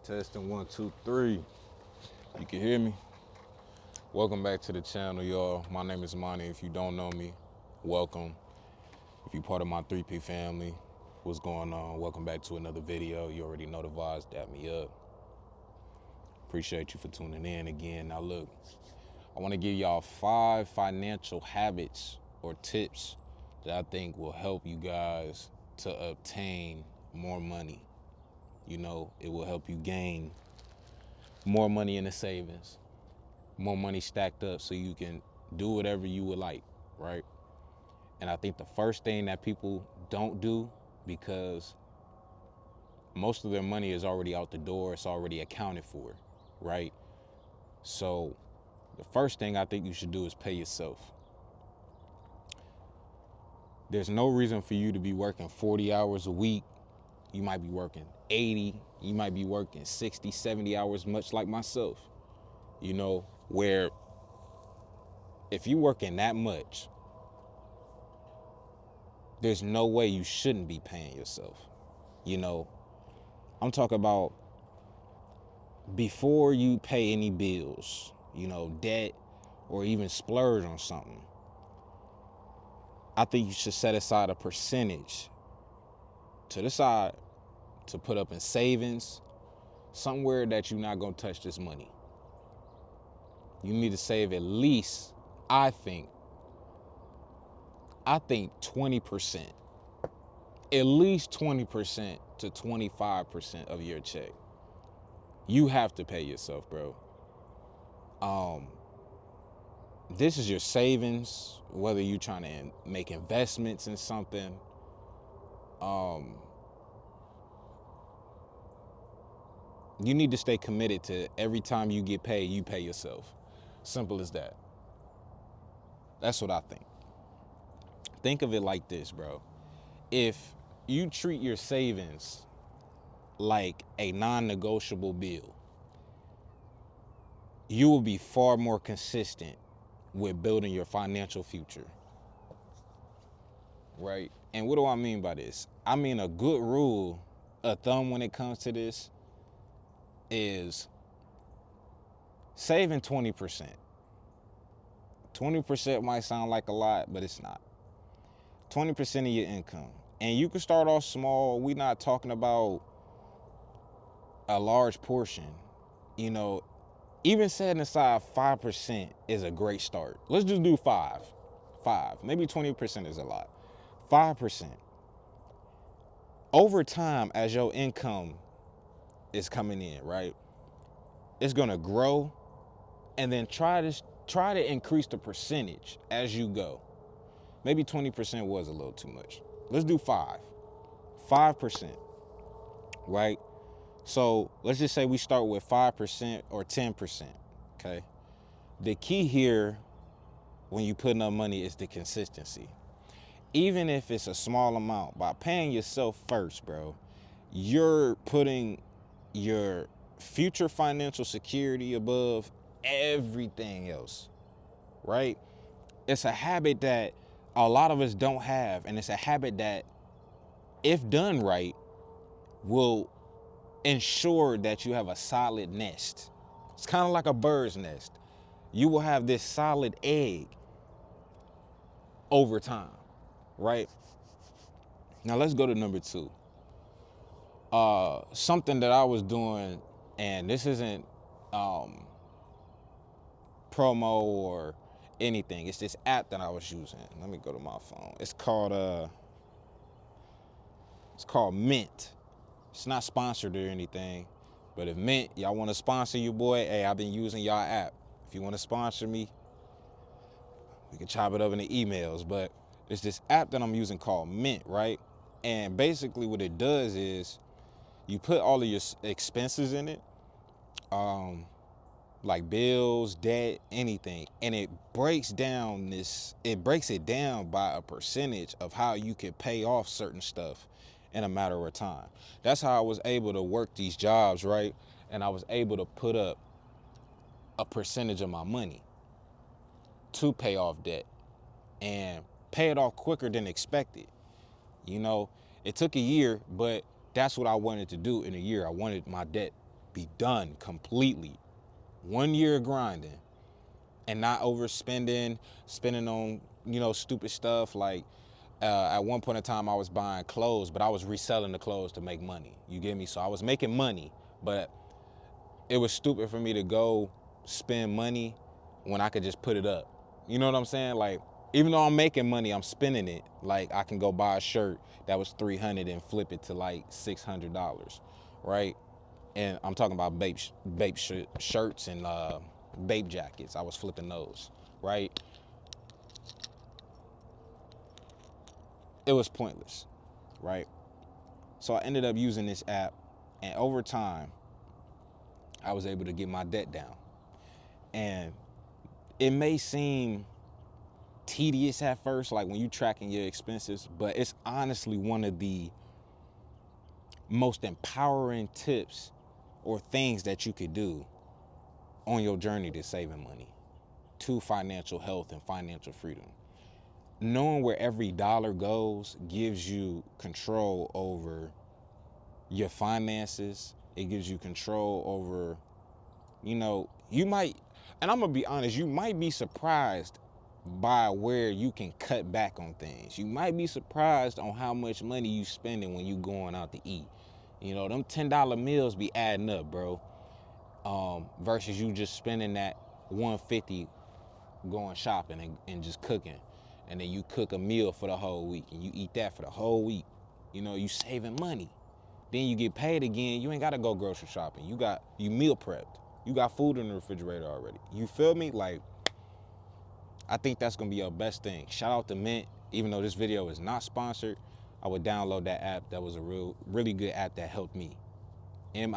Testing 1, 2, 3. You can hear me? Welcome back to the channel, y'all. My name is Monty. If you don't know me, welcome. If you're part of my 3P family, what's going on? Welcome back to another video. You already know the vibes, dap me up. Appreciate you for tuning in again. Now look, I want to give y'all 5 financial habits or tips that I think will help you guys to obtain more money. You know, it will help you gain more money in the savings, more money stacked up so you can do whatever you would like, right? And I think the first thing that people don't do, because most of their money is already out the door, it's already accounted for, right? So the first thing I think you should do is pay yourself. There's no reason for you to be working 40 hours a week. You might be working 80, you might be working 60, 70 hours, much like myself, you know, where if you're working that much, there's no way you shouldn't be paying yourself. You know, I'm talking about before you pay any bills, you know, debt, or even splurge on something. I think you should set aside a percentage to the side to put up in savings, somewhere that you're not gonna touch this money. You need to save at least, I think 20%, at least 20% to 25% of your check. You have to pay yourself, bro. This is your savings, whether you're trying to make investments in something. You need to stay committed to every time you get paid, you pay yourself. Simple as that. That's what I think. Think of it like this, bro. If you treat your savings like a non-negotiable bill, you will be far more consistent with building your financial future, right? And what do I mean by this? I mean, a good rule of thumb when it comes to this is saving 20%. 20% might sound like a lot, but it's not. 20% of your income. And you can start off small. We're not talking about a large portion. You know, even setting aside 5% is a great start. Let's just do 5. 5. Maybe 20% is a lot. 5%. Over time, as your income is coming in, right? It's gonna grow, and then try to increase the percentage as you go. Maybe 20% was a little too much. Let's do 5%, right? So let's just say we start with 5% or 10%, okay? The key here when you putting up money is the consistency. Even if it's a small amount, by paying yourself first, bro, you're putting your future financial security above everything else, right? It's a habit that a lot of us don't have, and it's a habit that, if done right, will ensure that you have a solid nest. It's kind of like a bird's nest. You will have this solid egg over time, right? Now let's go to number 2. Something that I was doing, and this isn't promo or anything. It's this app that I was using. Let me go to my phone. It's called Mint. It's not sponsored or anything, but if Mint, y'all want to sponsor you, boy, hey, I've been using y'all app. If you want to sponsor me, we can chop it up in the emails. But it's this app that I'm using called Mint, right? And basically what it does is you put all of your expenses in it, like bills, debt, anything, and it breaks it down by a percentage of how you can pay off certain stuff in a matter of time. That's how I was able to work these jobs, right? And I was able to put up a percentage of my money to pay off debt and pay it off quicker than expected. You know, it took a year, but that's what I wanted to do in a year. I wanted my debt be done completely. 1 year grinding and not overspending, spending on, stupid stuff. Like, at one point in time, I was buying clothes, but I was reselling the clothes to make money. You get me? So I was making money, but it was stupid for me to go spend money when I could just put it up. You know what I'm saying? Like, even though I'm making money, I'm spending it. Like, I can go buy a shirt that was $300 and flip it to like $600, right? And I'm talking about shirts and babe jackets. I was flipping those, right? It was pointless, right? So I ended up using this app, and over time, I was able to get my debt down. And it may seem tedious at first, like when you tracking your expenses, but it's honestly one of the most empowering tips or things that you could do on your journey to saving money, to financial health and financial freedom. Knowing where every dollar goes gives you control over your finances. It gives you control over, you might, and I'm gonna be honest, you might be surprised by where you can cut back on things. You might be surprised on how much money you spending when you going out to eat. Them $10 meals be adding up, bro. Versus you just spending that 150 going shopping and just cooking. And then you cook a meal for the whole week and you eat that for the whole week. You saving money. Then you get paid again. You ain't gotta go grocery shopping. You meal prepped. You got food in the refrigerator already. You feel me? Like, I think that's gonna be your best thing. Shout out to Mint. Even though this video is not sponsored, I would download that app. That was a really good app that helped me. Mint.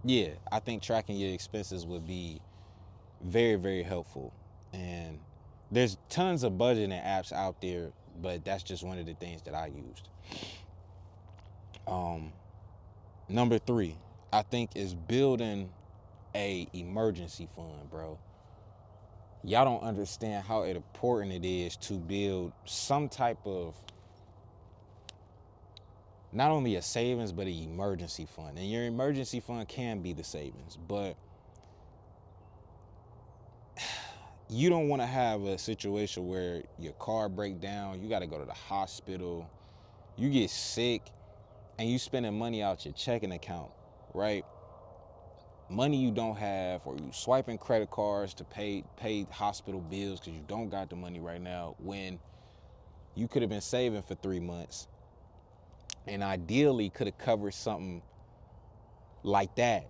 Yeah, I think tracking your expenses would be very, very helpful. And there's tons of budgeting apps out there, but that's just one of the things that I used. Number 3, I think, is building a emergency fund, bro. Y'all don't understand how important it is to build some type of, not only a savings, but an emergency fund. And your emergency fund can be the savings, but you don't want to have a situation where your car break down, you got to go to the hospital, you get sick, and you spending money out your checking account, right? Money you don't have, or you swiping credit cards to pay hospital bills because you don't got the money right now, when you could have been saving for 3 months and ideally could have covered something like that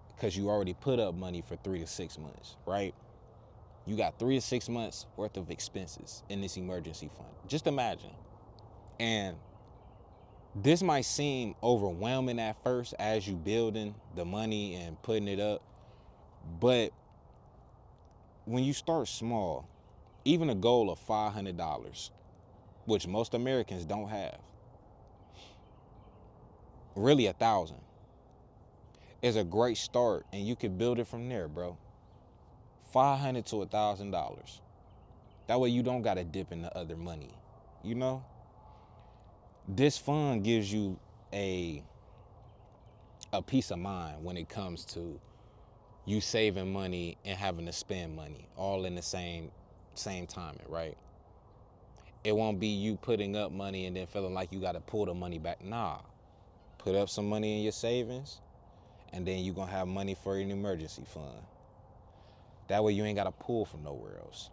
because you already put up money for 3 to 6 months, right? You got 3 to 6 months worth of expenses in this emergency fund. Just imagine. And this might seem overwhelming at first as you building the money and putting it up, but when you start small, even a goal of $500, which most Americans don't have, really 1,000, is a great start, and you can build it from there, bro. $500 to $1,000. That way you don't gotta dip into other money. This fund gives you a peace of mind when it comes to you saving money and having to spend money all in the same timing, right? It won't be you putting up money and then feeling like you got to pull the money back. Nah, put up some money in your savings, and then you're gonna have money for an emergency fund. That way you ain't got to pull from nowhere else.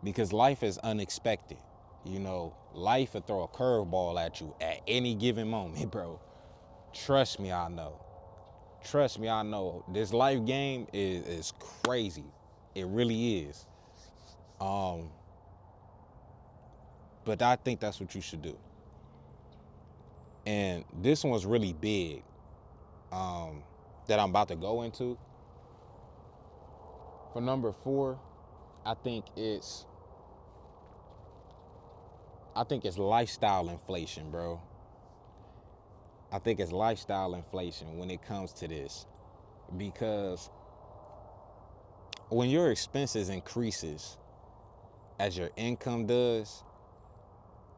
Because life is unexpected. Life will throw a curveball at you at any given moment, bro. Trust me, I know. This life game is crazy. It really is. But I think that's what you should do. And this one's really big, that I'm about to go into. For number 4, I think it's lifestyle inflation, bro. I think it's lifestyle inflation when it comes to this, because when your expenses increases as your income does,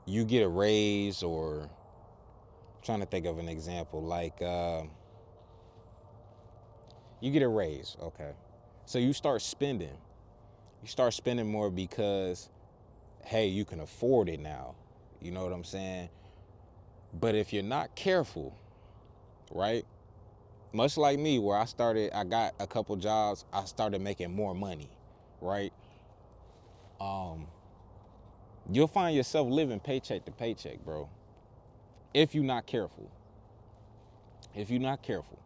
you get a raise, or I'm trying to think of an example, like you get a raise, okay? So you start spending. You start spending more because, hey, you can afford it now. You know what I'm saying? But if you're not careful, right? Much like me, where I got a couple jobs, I started making more money, right? Um, you'll find yourself living paycheck to paycheck, bro. If you're not careful. If you're not careful,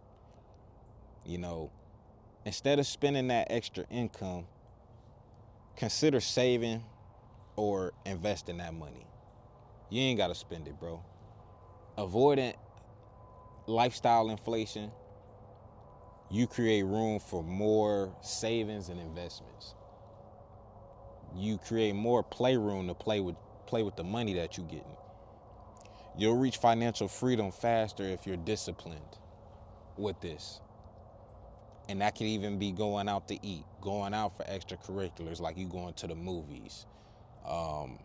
you know, instead of spending that extra income, consider saving or investing that money. You ain't gotta spend it, bro. Avoiding lifestyle inflation, you create room for more savings and investments. You create more playroom to play with the money that you're getting. You'll reach financial freedom faster if you're disciplined with this. And that can even be going out to eat, going out for extracurriculars, like you going to the movies. Um,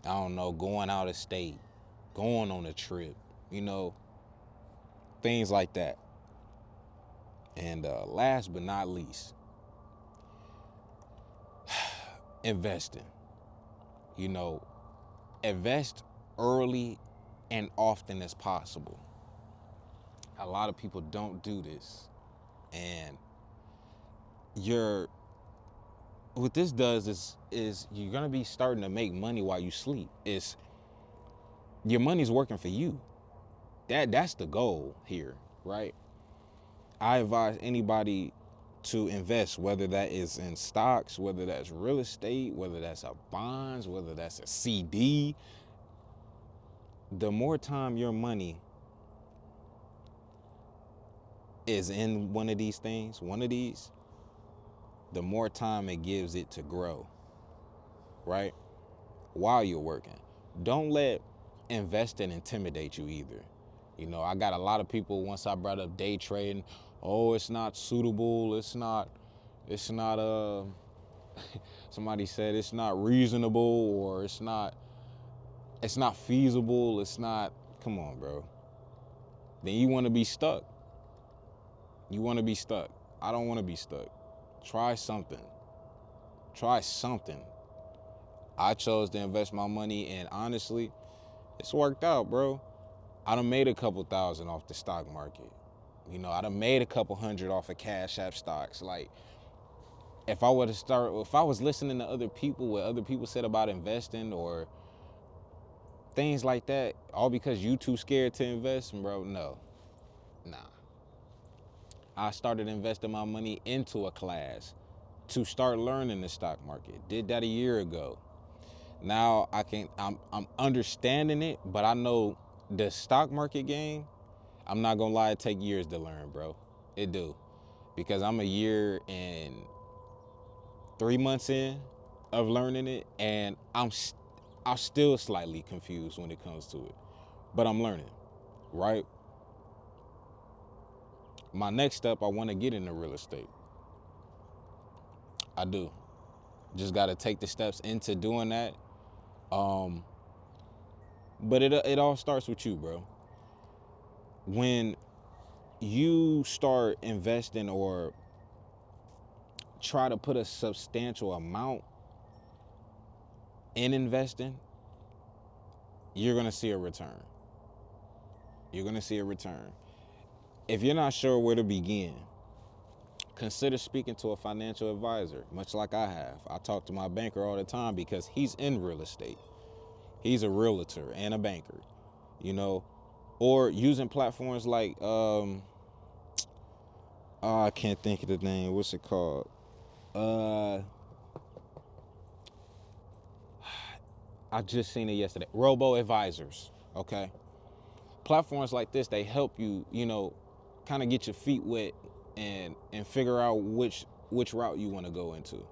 I don't know, going out of state, going on a trip, you know, things like that. And last but not least, investing. You know, invest early and often as possible. A lot of people don't do this. And you're what this does is you're gonna be starting to make money while you sleep. It's your money's working for you. That's the goal here, right? I advise anybody to invest, whether that is in stocks, whether that's real estate, whether that's a bonds, whether that's a CD. The more time your money is in one of these things, the more time it gives it to grow, right? While you're working. Don't let investing intimidate you either. You know, I got a lot of people, once I brought up day trading, oh, it's not suitable, it's not somebody said it's not reasonable, or it's not feasible, it's not, come on, bro. Then you want to be stuck. You want to be stuck. I don't want to be stuck. Try something. Try something. I chose to invest my money, and honestly, it's worked out, bro. I done made a couple thousand off the stock market. You know, I done made a couple hundred off of Cash App stocks. Like, if I was listening to other people, what other people said about investing or things like that, all because you too scared to invest, bro, no. Nah. I started investing my money into a class to start learning the stock market. Did that a year ago. Now I'm understanding it, but I know the stock market game, I'm not gonna lie, it take years to learn, bro. It do. Because I'm a year and 3 months in of learning it, and I'm still slightly confused when it comes to it. But I'm learning, right? My next step, I wanna get into real estate. I do. Just gotta take the steps into doing that. Um, but it all starts with you, bro. When you start investing or try to put a substantial amount in investing, you're gonna see a return. You're gonna see a return. If you're not sure where to begin, consider speaking to a financial advisor, much like I have. I talk to my banker all the time because he's in real estate. He's a realtor and a banker, you know, or using platforms like, I can't think of the name. What's it called? I just seen it yesterday. Robo advisors. Okay. Platforms like this, they help you, you know, kind of get your feet wet and figure out which route you want to go into.